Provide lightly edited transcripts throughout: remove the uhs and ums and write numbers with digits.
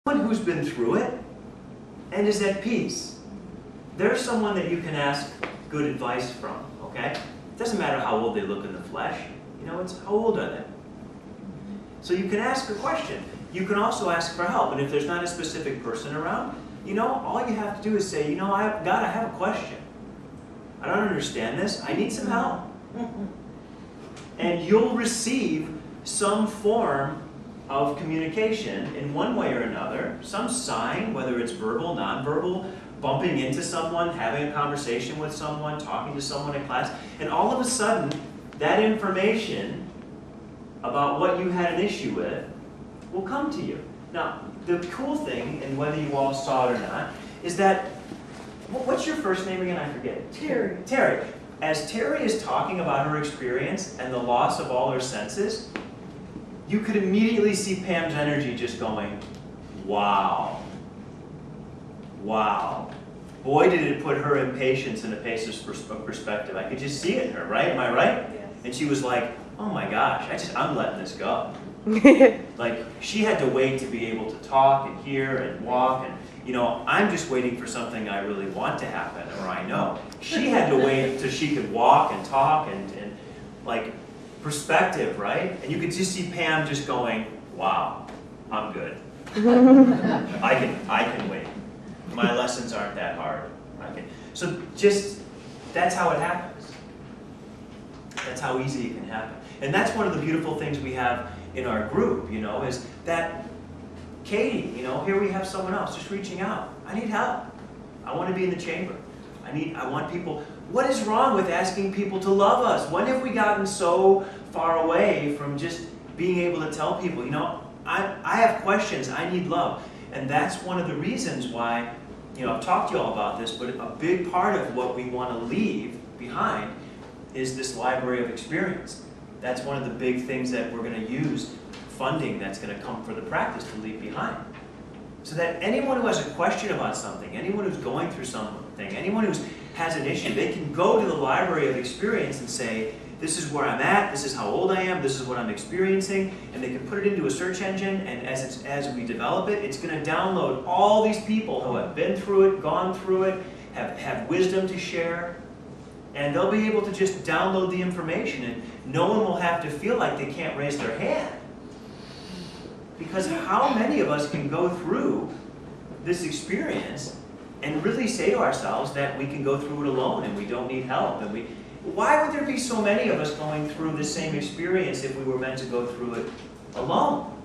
Someone who's been through it and is at peace. There's someone that you can ask good advice from, okay? It doesn't matter how old they look in the flesh. You know, it's how old are they? So you can ask a question. You can also ask for help. And if there's not a specific person around, you know, all you have to do is say, you know, God, I have a question. I don't understand this. I need some help. And you'll receive some form of communication in one way or another, some sign, whether it's verbal, nonverbal, bumping into someone, having a conversation with someone, talking to someone in class, and all of a sudden, that information about what you had an issue with will come to you. Now, the cool thing, and whether you all saw it or not, is that, what's your first name again? I forget. Terry. Terry. As Terry is talking about her experience and the loss of all her senses, you could immediately see Pam's energy just going, wow. Wow. Boy, did it put her impatience in a perspective. I could just see it in her, right? Am I right? Yes. And she was like, oh my gosh, I'm letting this go. Like, she had to wait to be able to talk and hear and walk, and, you know, I'm just waiting for something I really want to happen, or I know. She had to wait until she could walk and talk and like, perspective, right? And you could just see Pam just going, wow, I'm good. I can wait. My lessons aren't that hard. So just, that's how it happens. That's how easy it can happen. And that's one of the beautiful things we have in our group, you know, is that Katie, you know, here we have someone else just reaching out. I need help. I want to be in the chamber. I want people. What is wrong with asking people to love us? When have we gotten so far away from just being able to tell people, you know, I have questions, I need love. And that's one of the reasons why, you know, I've talked to you all about this, but a big part of what we want to leave behind is this library of experience. That's one of the big things that we're going to use, funding that's going to come for the practice to leave behind. So that anyone who has a question about something, anyone who's going through something, anyone who has an issue, they can go to the library of experience and say, this is where I'm at, this is how old I am, this is what I'm experiencing, and they can put it into a search engine, and as we develop it, it's going to download all these people who have been through it, gone through it, have wisdom to share, and they'll be able to just download the information, and no one will have to feel like they can't raise their hand. Because how many of us can go through this experience and really say to ourselves that we can go through it alone and we don't need help? And why would there be so many of us going through the same experience if we were meant to go through it alone?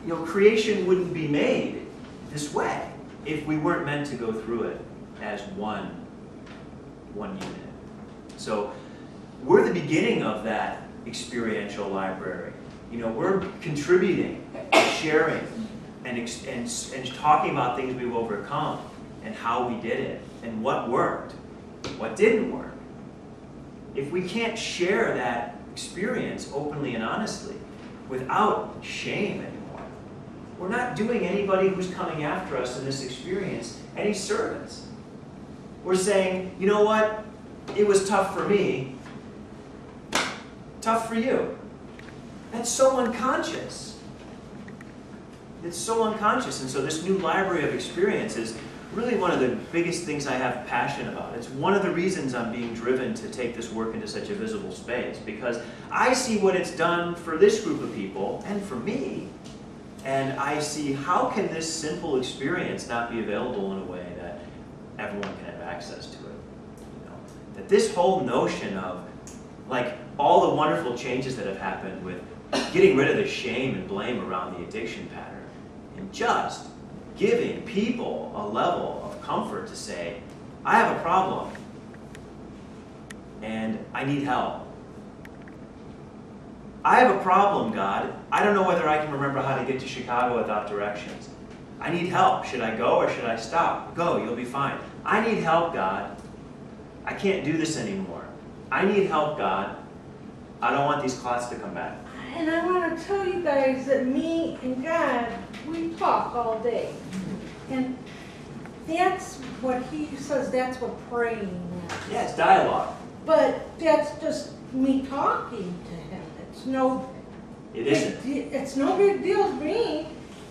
You know, creation wouldn't be made this way if we weren't meant to go through it as one unit. So we're the beginning of that experiential library. You know, we're contributing, sharing, and talking about things we've overcome and how we did it and what worked, what didn't work. If we can't share that experience openly and honestly without shame anymore, we're not doing anybody who's coming after us in this experience any service. We're saying, you know what, it was tough for me, tough for you. That's so unconscious. It's so unconscious. And so this new library of experience is really one of the biggest things I have passion about. It's one of the reasons I'm being driven to take this work into such a visible space, because I see what it's done for this group of people and for me, and I see how can this simple experience not be available in a way that everyone can have access to it. You know, that this whole notion of, like, all the wonderful changes that have happened with getting rid of the shame and blame around the addiction pattern and just giving people a level of comfort to say, I have a problem and I need help. I have a problem, God. I don't know whether I can remember how to get to Chicago without directions. I need help. Should I go or should I stop? Go, you'll be fine. I need help, God. I can't do this anymore. I need help, God. I don't want these clots to come back. And I want to tell you guys that me and God, we talk all day. And that's what he says, that's what praying is. Yeah, it's dialogue. But that's just me talking to him. It's no It isn't. It's no big deal to me,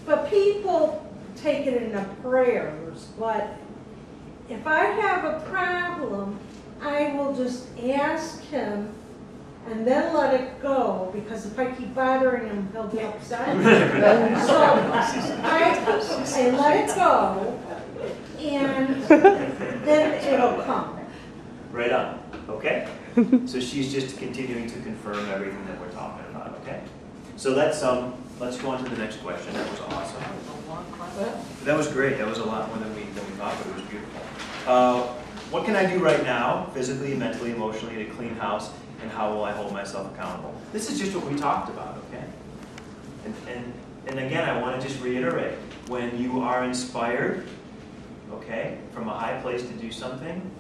but people take it into prayers. But if I have a problem, I will just ask him and then let it go, because if I keep bothering him, he'll be upset. So I let it go, and then it'll come. Right on, okay? So she's just continuing to confirm everything that we're talking about, okay? So let's go on to the next question. That was awesome. That was great. That was a lot more than we thought, but it was beautiful. What can I do right now, physically, mentally, emotionally, to clean house, and how will I hold myself accountable? This is just what we talked about, okay? And again, I want to just reiterate, when you are inspired, okay, from a high place to do something,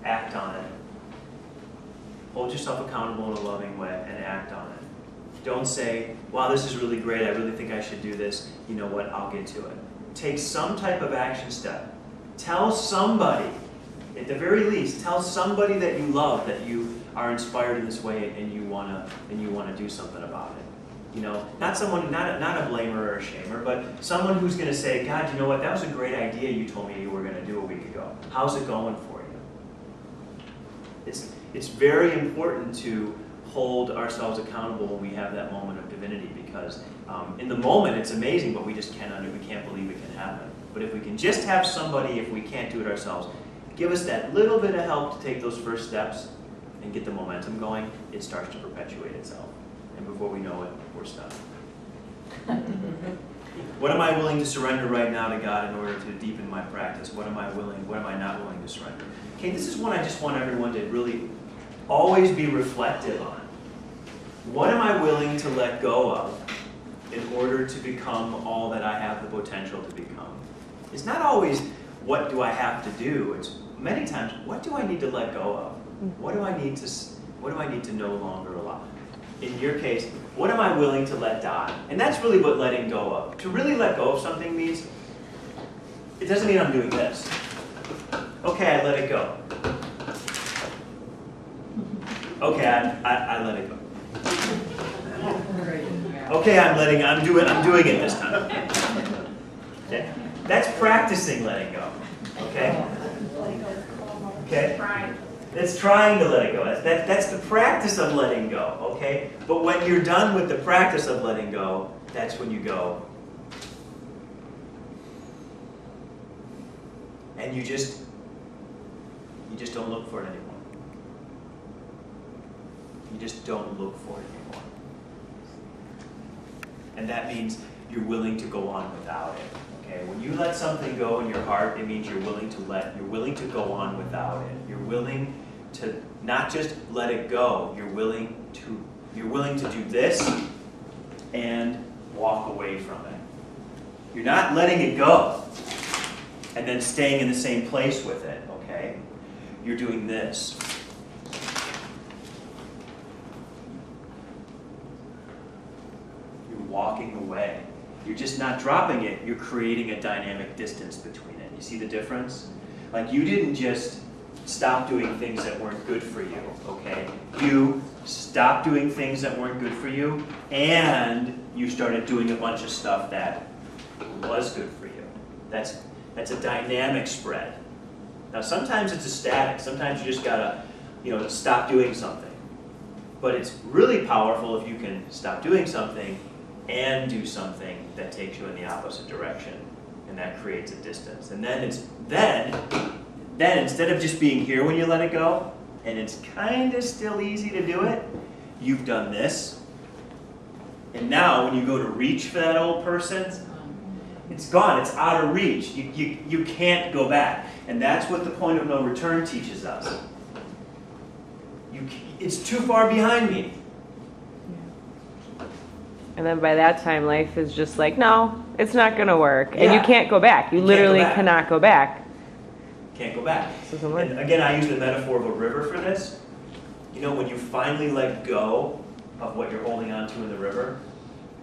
act on it. Hold yourself accountable in a loving way and act on it. Don't say, wow, this is really great, I really think I should do this. You know what, I'll get to it. Take some type of action step. Tell somebody, at the very least, tell somebody that you love that you are inspired in this way and you wanna do something about it. You know, not someone, not a blamer or a shamer, but someone who's gonna say, God, you know what, that was a great idea you told me you were gonna do a week ago. How's it going for you? It's very important to hold ourselves accountable when we have that moment of divinity, because in the moment it's amazing, but we just we can't believe it can happen. But if we can just have somebody, if we can't do it ourselves, give us that little bit of help to take those first steps and get the momentum going, it starts to perpetuate itself. And before we know it, we're stuck. What am I willing to surrender right now to God in order to deepen my practice? What am I not willing to surrender? Okay, this is one I just want everyone to really always be reflective on. What am I willing to let go of in order to become all that I have the potential to become? It's not always, what do I have to do? It's many times, what do I need to let go of? What do I need to no longer allow? In your case, what am I willing to let die? And that's really what letting go of. To really let go of something means, it doesn't mean I'm doing this. Okay, I let it go. Okay, I let it go. Okay, I'm doing it this time. Okay? That's practicing letting go. Okay? Okay? It's trying to let it go. That's the practice of letting go. Okay? But when you're done with the practice of letting go, that's when you go. And you just don't look for it anymore. You just don't look for it anymore. And that means you're willing to go on without it. Okay? When you let something go in your heart, it means you're willing to go on without it. You're willing to not just let it go, you're willing to do this and walk away from it. You're not letting it go and then staying in the same place with it, okay? You're doing this. You're walking away. You're just not dropping it, you're creating a dynamic distance between it. You see the difference? Like, you didn't just stop doing things that weren't good for you, okay? You stopped doing things that weren't good for you, and you started doing a bunch of stuff that was good for you. That's a dynamic spread. Now, sometimes it's a static. Sometimes you just gotta, stop doing something. But it's really powerful if you can stop doing something and do something that takes you in the opposite direction, and that creates a distance. And then instead of just being here when you let it go, and it's kind of still easy to do it, you've done this. And now when you go to reach for that old person, it's gone, it's out of reach. You can't go back. And that's what the point of no return teaches us. It's too far behind me. And then by that time, life is just like, no, it's not going to work. Yeah. And you can't go back. You literally cannot go back. Can't go back. This doesn't work. And again, I use the metaphor of a river for this. When you finally let go of what you're holding on to in the river,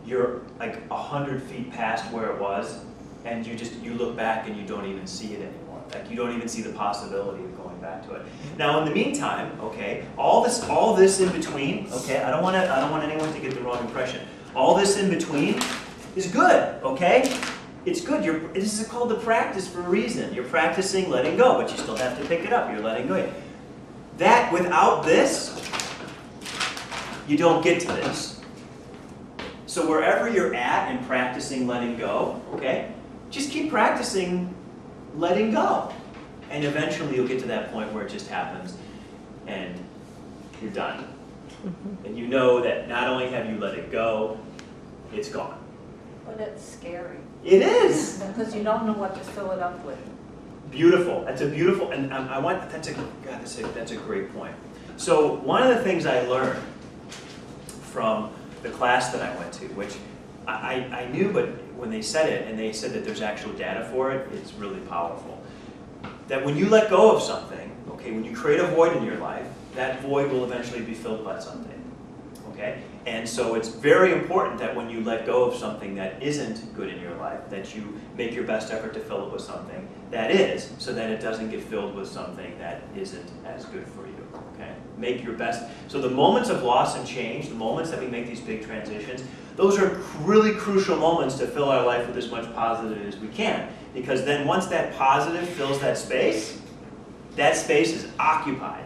you're like 100 feet past where it was, and you look back and you don't even see it anymore. Like you don't even see the possibility of going back to it. Now, in the meantime, okay, all this in between, okay, I don't want anyone to get the wrong impression. All this in between is good, okay? It's good. This is called the practice for a reason. You're practicing letting go, but you still have to pick it up. You're letting go. That, without this, you don't get to this. So wherever you're at in practicing letting go, okay, just keep practicing letting go. And eventually you'll get to that point where it just happens and you're done. And you know that not only have you let it go, it's gone. But it's scary. It is. Because you don't know what to fill it up with. Beautiful. That's a beautiful, and that's a great point. So one of the things I learned from the class that I went to, which I knew, but when they said it, and they said that there's actual data for it, it's really powerful. That when you let go of something, okay, when you create a void in your life, that void will eventually be filled by something, okay? And so it's very important that when you let go of something that isn't good in your life, that you make your best effort to fill it with something that is, so that it doesn't get filled with something that isn't as good for you, okay? Make your best. So the moments of loss and change, the moments that we make these big transitions, those are really crucial moments to fill our life with as much positive as we can. Because then once that positive fills that space is occupied.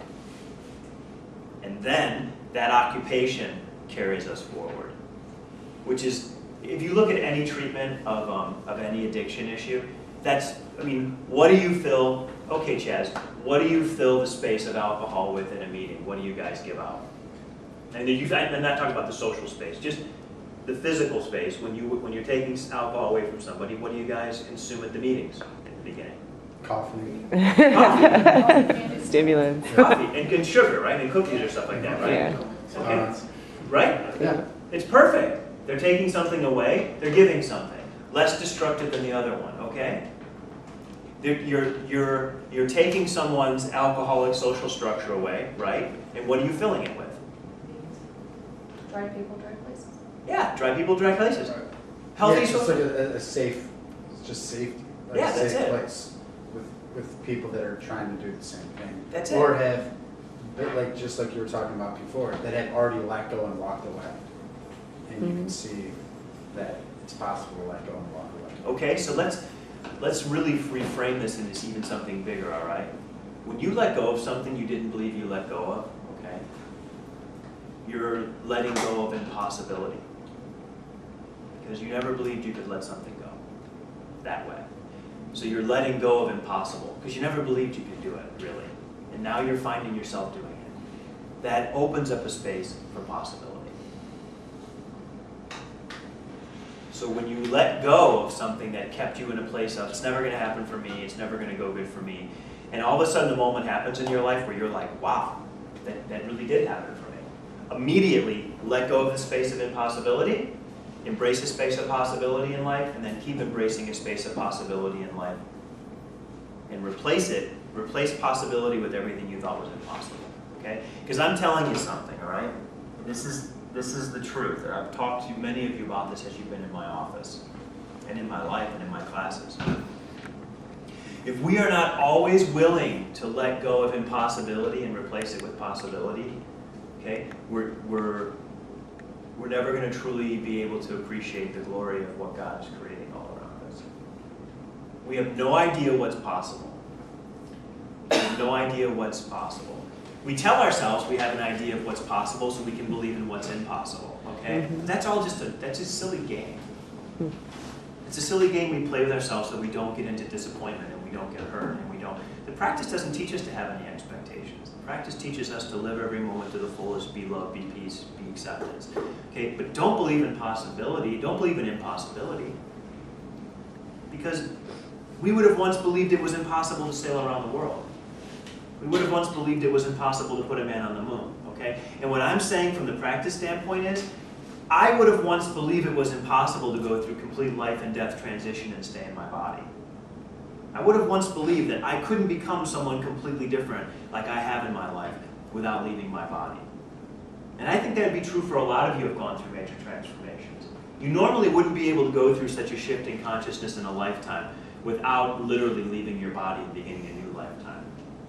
And then that occupation carries us forward. Which is, if you look at any treatment of any addiction issue, what do you fill, okay Chaz, what do you fill the space of alcohol with in a meeting? What do you guys give out? And I'm not talking about the social space, just the physical space. When you're taking alcohol away from somebody, what do you guys consume at the meetings at the beginning? Coffee. Coffee. Stimulants. Coffee and sugar, right? And cookies or stuff like that, right? Yeah. Okay. Right? Yeah. It's perfect. They're taking something away, they're giving something. Less destructive than the other one, okay? You're taking someone's alcoholic social structure away, right? And what are you filling it with? Dry people, dry places. Yeah, dry people, dry places. Right. Healthy Yeah, it's just like social. a safe, it's just safety. Like Yeah, a that's safe it. place with people that are trying to do the same thing. That's it. Or have, just like you were talking about before, that have already let go and walked away. And you can see that it's possible to let go and walk away. Okay, so let's really reframe this into even something bigger, all right? When you let go of something you didn't believe you let go of, okay, you're letting go of impossibility. Because you never believed you could let something go that way. So you're letting go of impossible, because you never believed you could do it, really. And now you're finding yourself doing it. That opens up a space for possibility. So when you let go of something that kept you in a place of, it's never going to happen for me, it's never going to go good for me, and all of a sudden the moment happens in your life where you're like, wow, that really did happen for me. Immediately let go of the space of impossibility, embrace a space of possibility in life, and then keep embracing a space of possibility in life. And replace possibility with everything you thought was impossible, okay? Because I'm telling you something, all right? This is the truth. I've talked to many of you about this as you've been in my office and in my life and in my classes. If we are not always willing to let go of impossibility and replace it with possibility, okay, we're never going to truly be able to appreciate the glory of what God is creating all around us. We have no idea what's possible. We have no idea what's possible. We tell ourselves we have an idea of what's possible so we can believe in what's impossible, okay? That's just a silly game. It's a silly game we play with ourselves so we don't get into disappointment and we don't get hurt and we don't. The practice doesn't teach us to have any expectations. The practice teaches us to live every moment to the fullest, be love, be peace, be acceptance. Okay, but don't believe in possibility, don't believe in impossibility. Because we would have once believed it was impossible to sail around the world. We would have once believed it was impossible to put a man on the moon, okay? And what I'm saying from the practice standpoint is, I would have once believed it was impossible to go through complete life and death transition and stay in my body. I would have once believed that I couldn't become someone completely different like I have in my life without leaving my body. And I think that would be true for a lot of you who have gone through major transformations. You normally wouldn't be able to go through such a shift in consciousness in a lifetime without literally leaving your body and beginning a new lifetime.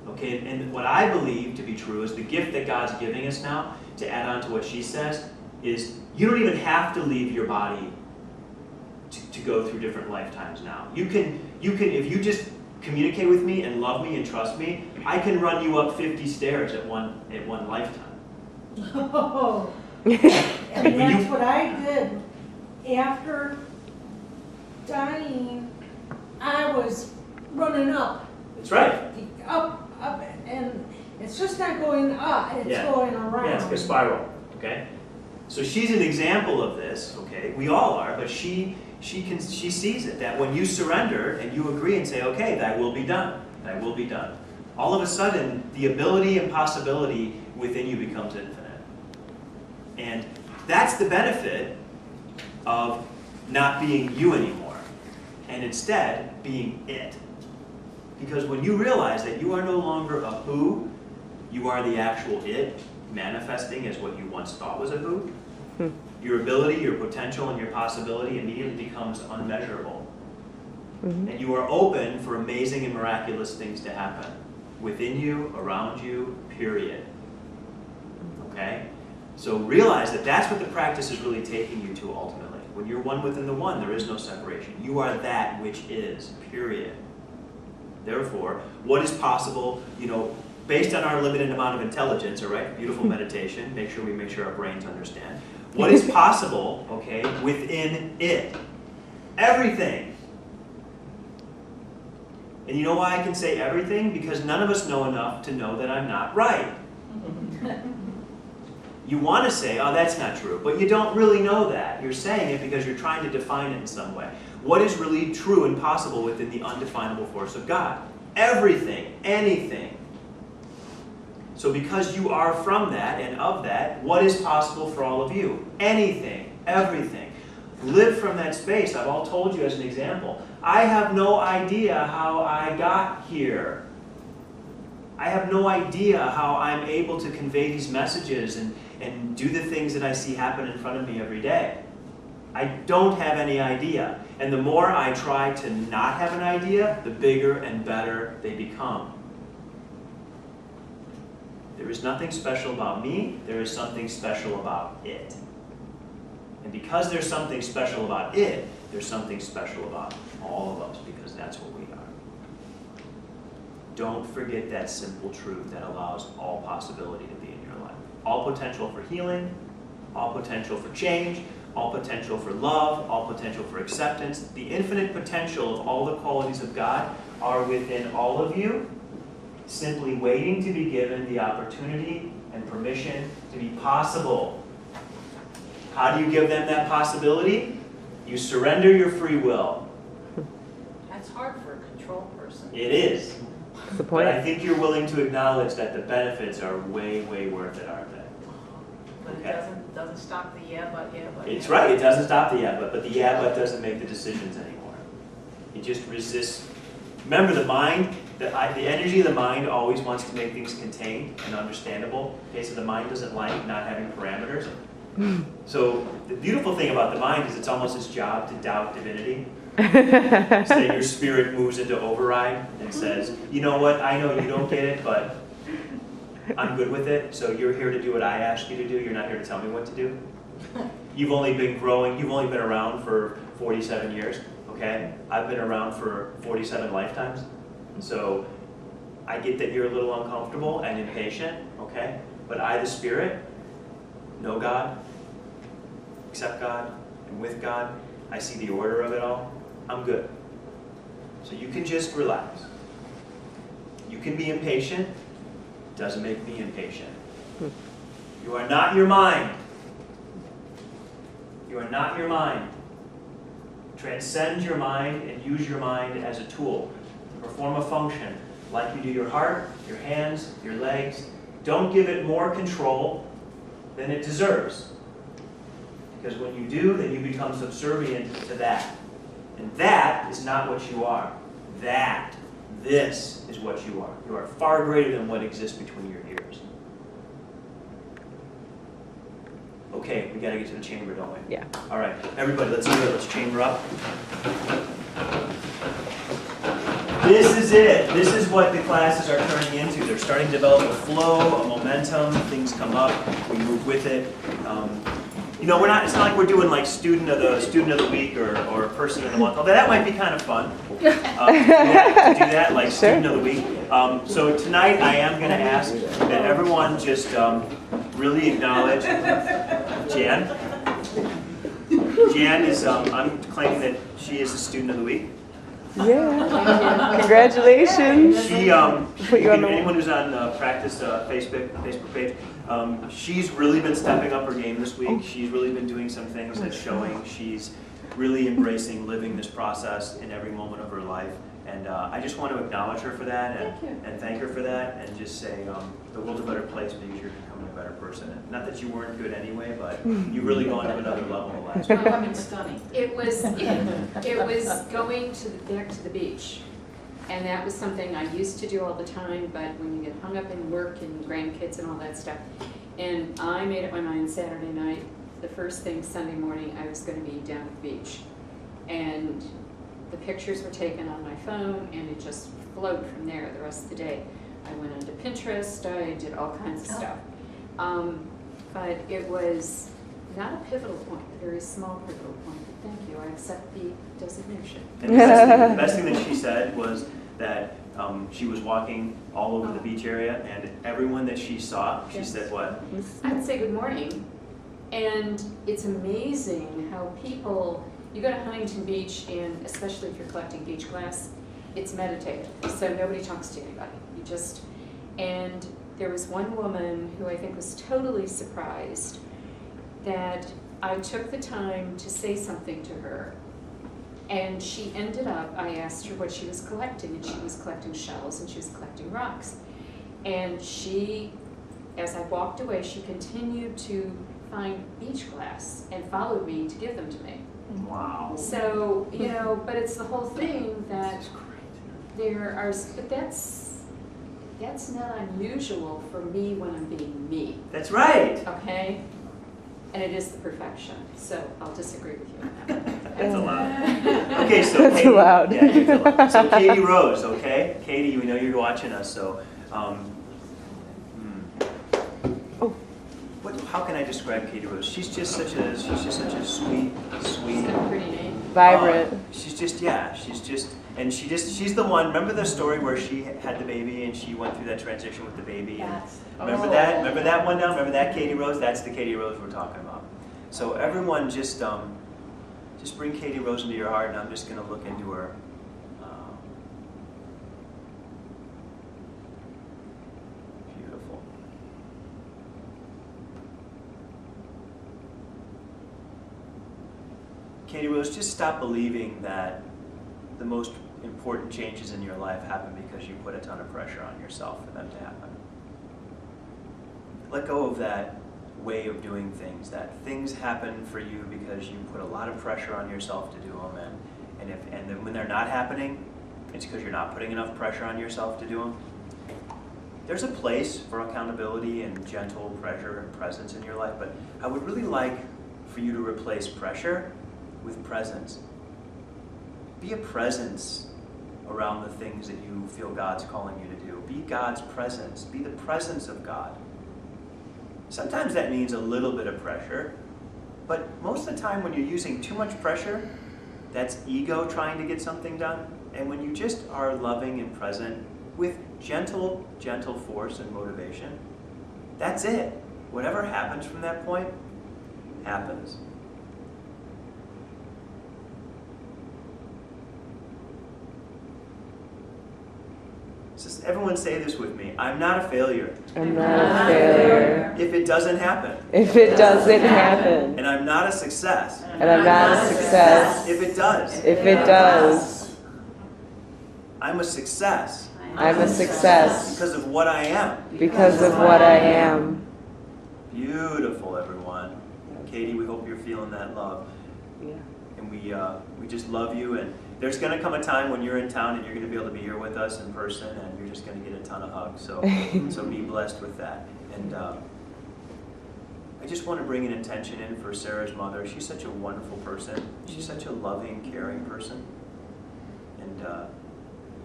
Okay, and what I believe to be true is the gift that God's giving us now, to add on to what she says, is you don't even have to leave your body to go through different lifetimes now. You can, if you just communicate with me and love me and trust me, I can run you up 50 stairs at one lifetime. Oh, When and that's you- what I did. After dying, I was running up, That's right. up, and it's just not going up, it's Yeah. going around. Yeah, it's like a spiral, okay? So she's an example of this, okay? We all are, but she sees it, that when you surrender and you agree and say, okay, thy will be done, thy will be done, all of a sudden, the ability and possibility within you becomes infinite. And that's the benefit of not being you anymore, and instead being it. Because when you realize that you are no longer a who, you are the actual it, manifesting as what you once thought was a who, your ability, your potential, and your possibility immediately becomes unmeasurable. And you are open for amazing and miraculous things to happen within you, around you, period. Okay? So realize that that's what the practice is really taking you to ultimately. When you're one within the one, there is no separation. You are that which is, period. Therefore, what is possible, based on our limited amount of intelligence, all right, beautiful meditation, make sure our brains understand. What is possible, okay, within it? Everything. And you know why I can say everything? Because none of us know enough to know that I'm not right. You want to say, oh, that's not true, but you don't really know that. You're saying it because you're trying to define it in some way. What is really true and possible within the undefinable force of God? Everything, anything. So because you are from that and of that, what is possible for all of you? Anything, everything. Live from that space. I've all told you as an example. I have no idea how I got here. I have no idea how I'm able to convey these messages and do the things that I see happen in front of me every day. I don't have any idea. And the more I try to not have an idea, the bigger and better they become. There is nothing special about me, there is something special about it. And because there's something special about it, there's something special about all of us, because that's what we are. Don't forget that simple truth that allows all possibility to be in your life. All potential for healing, all potential for change, all potential for love, all potential for acceptance. The infinite potential of all the qualities of God are within all of you, simply waiting to be given the opportunity and permission to be possible. How do you give them that possibility? You surrender your free will. That's hard for a control person. It is. That's the But point. I think you're willing to acknowledge that the benefits are way, way worth it, aren't they? But Okay. it doesn't stop the yeah, but. It's right, it doesn't stop the yeah, but the yeah, but doesn't make the decisions anymore. It just resists. Remember, the mind, the energy of the mind always wants to make things contained and understandable. Okay, so the mind doesn't like not having parameters. So the beautiful thing about the mind is it's almost its job to doubt divinity. So that your spirit moves into override and says, you know what, I know you don't get it, but I'm good with it, so you're here to do what I asked you to do, you're not here to tell me what to do. You've only been growing, you've only been around for 47 years, okay? I've been around for 47 lifetimes, and so I get that you're a little uncomfortable and impatient, okay? But I, the spirit, know God, accept God, and with God, I see the order of it all. I'm good. So you can just relax. You can be impatient. Doesn't make me impatient. You are not your mind. You are not your mind. Transcend your mind and use your mind as a tool to perform a function like you do your heart, your hands, your legs. Don't give it more control than it deserves. Because when you do, then you become subservient to that. And that is not what you are. This is what you are. You are far greater than what exists between your ears. Okay, we gotta get to the chamber, don't we? Yeah. All right, everybody, let's do it. Let's chamber up. This is it. This is what the classes are turning into. They're starting to develop a flow, a momentum. Things come up, we move with it. You know, it's not like we're doing like student of the week or person of the month. Although that might be kind of fun to do that, like student of the week. So tonight I am going to ask that everyone just really acknowledge Jan. Jan is, I'm claiming that she is a student of the week. Yeah. Congratulations. Anyone who's on Practice Facebook page, she's really been stepping up her game this week. She's really been doing some things that's showing she's really embracing living this process in every moment of her life. And I just want to acknowledge her for that and thank her for that and just say the world's a better place because you're becoming a better person. And not that you weren't good anyway, but you've really gone to another level last week. I mean, stunning. It was going back to the beach. And that was something I used to do all the time, but when you get hung up in work and grandkids and all that stuff. And I made up my mind Saturday night, the first thing Sunday morning, I was going to be down at the beach. And the pictures were taken on my phone, and it just flowed from there the rest of the day. I went onto Pinterest, I did all kinds of stuff. But it was not a pivotal point, a very small pivotal point. But thank you, I accept the designation. And the best thing that she said was that she was walking all over the beach area, and everyone that she saw, she said what? I'd say good morning. And it's amazing how people, you go to Huntington Beach, and especially if you're collecting beach glass, it's meditative. So nobody talks to anybody. And there was one woman who I think was totally surprised that I took the time to say something to her. And she ended up, I asked her what she was collecting, and she was collecting shells and she was collecting rocks. And she, as I walked away, she continued to find beach glass and followed me to give them to me. Wow. So, you know, but it's the whole thing that there are, but that's not unusual for me when I'm being me, That's right. okay? And it is the perfection, so I'll disagree with you on that one. That's allowed. Okay, so That's Katie, allowed. Yeah, it's allowed. So Katie Rose, okay? Katie, we know you're watching us, so how can I describe Katie Rose? She's just such a sweet. It's a pretty name. Vibrant. She's just, she's the one. Remember the story where she had the baby and she went through that transition with the baby? And remember that? Remember that one now? Remember that Katie Rose? That's the Katie Rose we're talking about. So everyone just bring Katie Rose into your heart, and I'm just going to look into her. Beautiful. Katie Rose, just stop believing that the most important changes in your life happen because you put a ton of pressure on yourself for them to happen. Let go of that way of doing things, that things happen for you because you put a lot of pressure on yourself to do them, and then when they're not happening, it's because you're not putting enough pressure on yourself to do them. There's a place for accountability and gentle pressure and presence in your life, but I would really like for you to replace pressure with presence. Be a presence around the things that you feel God's calling you to do. Be God's presence. Be the presence of God. Sometimes that means a little bit of pressure, but most of the time when you're using too much pressure, that's ego trying to get something done. And when you just are loving and present with gentle force and motivation, that's it. Whatever happens from that point, happens. Just everyone say this with me. I'm not a failure. I'm not a failure. If it doesn't happen. If it doesn't happen. And I'm not a success. And I'm not a success. If it does. If it does. I'm a success. I'm a success. Because of what I am. Because of what I am. Beautiful, everyone. Katie, we hope you're feeling that love. Yeah. And we just love you. And there's going to come a time when you're in town and you're going to be able to be here with us in person, and you're just going to get a ton of hugs. So be blessed with that. And I just want to bring an intention in for Sarah's mother. She's such a wonderful person. She's such a loving, caring person. And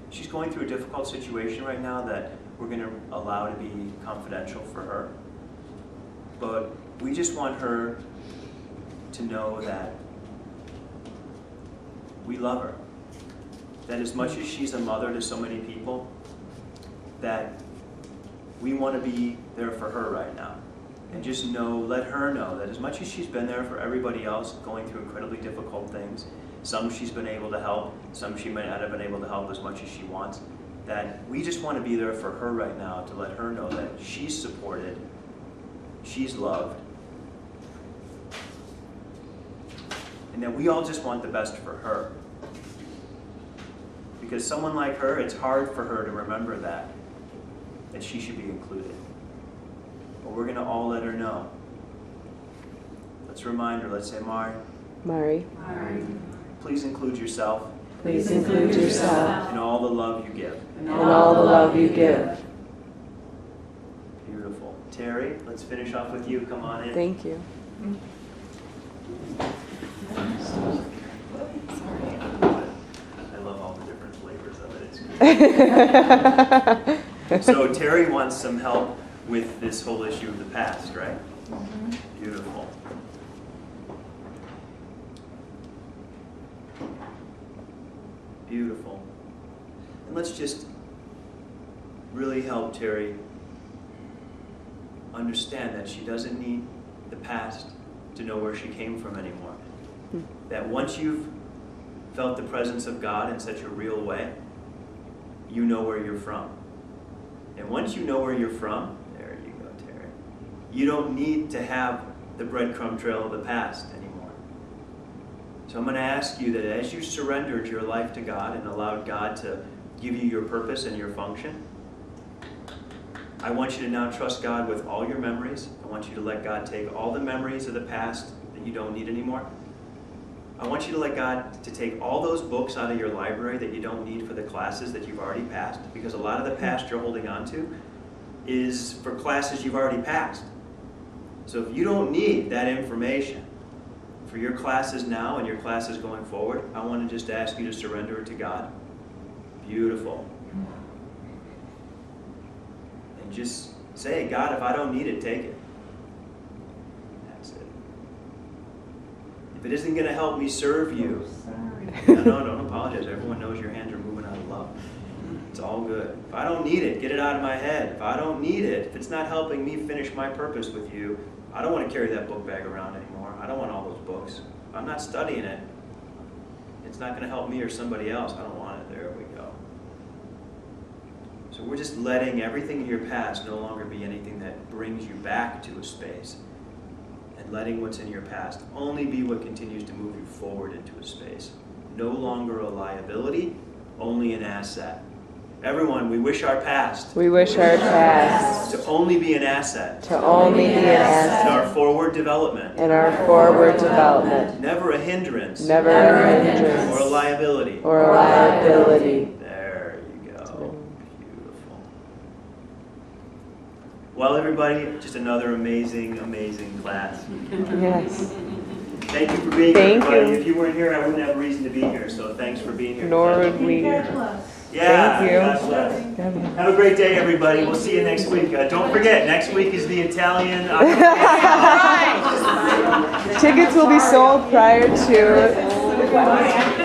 she's going through a difficult situation right now that we're going to allow to be confidential for her. But we just want her to know that we love her. That as much as she's a mother to so many people, that we want to be there for her right now. And just know, let her know that as much as she's been there for everybody else going through incredibly difficult things, some she's been able to help, some she may not have been able to help as much as she wants, that we just want to be there for her right now to let her know that she's supported, she's loved, and that we all just want the best for her. Because someone like her, it's hard for her to remember that she should be included. But we're going to all let her know. Let's remind her, let's say, Mari, please include yourself please include yourself in all the love you give. in all the love you give. Beautiful. Terry, let's finish off with you. Come on in. Thank you. I love all the different flavors of it. It's great. So Terry wants some help with this whole issue of the past, right? Beautiful. Beautiful. And let's just really help Terry understand that she doesn't need the past to know where she came from anymore. That once you've felt the presence of God in such a real way, you know where you're from. And once you know where you're from, there you go, Terry, you don't need to have the breadcrumb trail of the past anymore. So I'm going to ask you that as you surrendered your life to God and allowed God to give you your purpose and your function, I want you to now trust God with all your memories. I want you to let God take all the memories of the past that you don't need anymore. I want you to let God to take all those books out of your library that you don't need for the classes that you've already passed, because a lot of the past you're holding on to is for classes you've already passed. So if you don't need that information for your classes now and your classes going forward, I want to just ask you to surrender it to God. Beautiful. And just say, God, if I don't need it, take it. That's it. If it isn't going to help me serve you, no, don't apologize. Everyone knows your hands are moving out of love. It's all good. If I don't need it, get it out of my head. If I don't need it, if it's not helping me finish my purpose with you, I don't want to carry that book bag around anymore. I don't want all those books. If I'm not studying it, it's not going to help me or somebody else. I don't want it. There we go. So we're just letting everything in your past no longer be anything that brings you back to a space, and letting what's in your past only be what continues to move you forward into a space. No longer a liability, only an asset. Everyone, we wish our past We wish our past to only be an asset to only be an in asset our forward development, in our forward development, never a hindrance never a hindrance or a liability. or a liability. There you go. Beautiful. Well, everybody, just another amazing, amazing class. Yes. Thank you for being Thank here, everybody. you. If you weren't here, I wouldn't have a reason to be here, so thanks for being here. Nor would we. God bless. Yeah, Thank you. God bless. Have a great day, everybody. We'll see you next week. Don't forget, next week is the Italian. Tickets will be sold prior to the class.